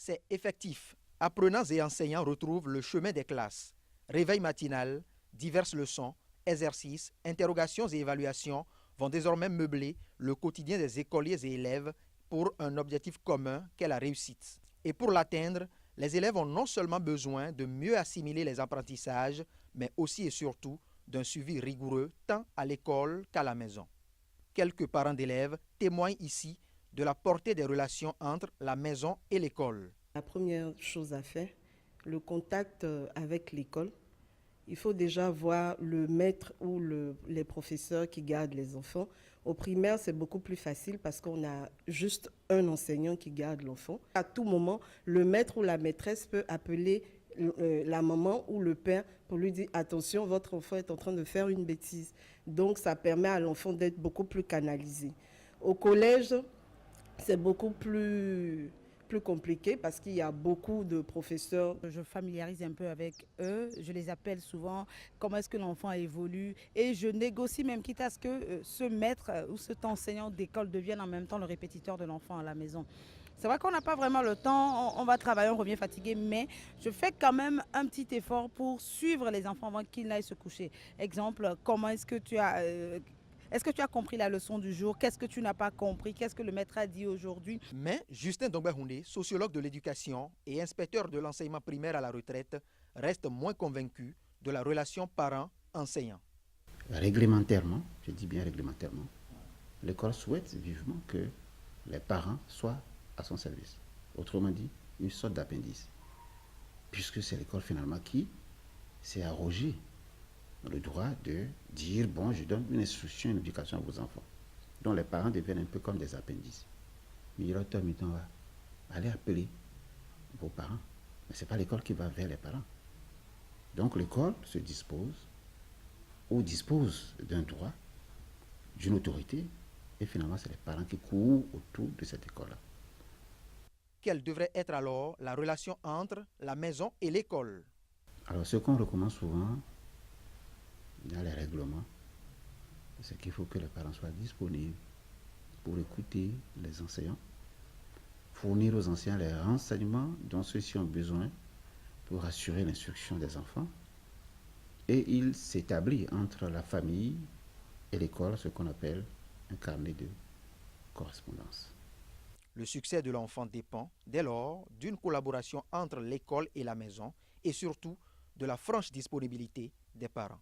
C'est effectif. Apprenants et enseignants retrouvent le chemin des classes. Réveil matinal, diverses leçons, exercices, interrogations et évaluations vont désormais meubler le quotidien des écoliers et élèves pour un objectif commun qu'est la réussite. Et pour l'atteindre, les élèves ont non seulement besoin de mieux assimiler les apprentissages, mais aussi et surtout d'un suivi rigoureux tant à l'école qu'à la maison. Quelques parents d'élèves témoignent ici de la portée des relations entre la maison et l'école. La première chose à faire, le contact avec l'école. Il faut déjà voir le maître ou les professeurs qui gardent les enfants. Au primaire, c'est beaucoup plus facile parce qu'on a juste un enseignant qui garde l'enfant. À tout moment, le maître ou la maîtresse peut appeler la maman ou le père pour lui dire « Attention, votre enfant est en train de faire une bêtise ». Donc, ça permet à l'enfant d'être beaucoup plus canalisé. Au collège, c'est beaucoup plus compliqué parce qu'il y a beaucoup de professeurs. Je familiarise un peu avec eux, je les appelle souvent, comment est-ce que l'enfant évolue et je négocie même quitte à ce que ce maître ou cet enseignant d'école devienne en même temps le répétiteur de l'enfant à la maison. C'est vrai qu'on n'a pas vraiment le temps, on va travailler, on revient fatigué, mais je fais quand même un petit effort pour suivre les enfants avant qu'ils n'aillent se coucher. Exemple, comment est-ce que tu as... Est-ce que tu as compris la leçon du jour? Qu'est-ce que tu n'as pas compris? Qu'est-ce que le maître a dit aujourd'hui? Mais Justin Dongbahoundé, sociologue de l'éducation et inspecteur de l'enseignement primaire à la retraite, reste moins convaincu de la relation parent-enseignant. Réglementairement, je dis bien réglementairement, l'école souhaite vivement que les parents soient à son service. Autrement dit, une sorte d'appendice. Puisque c'est l'école finalement qui s'est arrogé le droit de dire, bon, je donne une instruction, une éducation à vos enfants. Donc les parents deviennent un peu comme des appendices. Mais il y a temps, allez appeler vos parents. Mais ce n'est pas l'école qui va vers les parents. Donc l'école se dispose ou dispose d'un droit, d'une autorité, et finalement c'est les parents qui courent autour de cette école-là. Quelle devrait être alors la relation entre la maison et l'école? Alors ce qu'on recommande souvent dans les règlements, c'est qu'il faut que les parents soient disponibles pour écouter les enseignants, fournir aux enseignants les renseignements dont ceux-ci ont besoin pour assurer l'instruction des enfants. Et il s'établit entre la famille et l'école ce qu'on appelle un carnet de correspondance. Le succès de l'enfant dépend, dès lors, d'une collaboration entre l'école et la maison et surtout de la franche disponibilité des parents.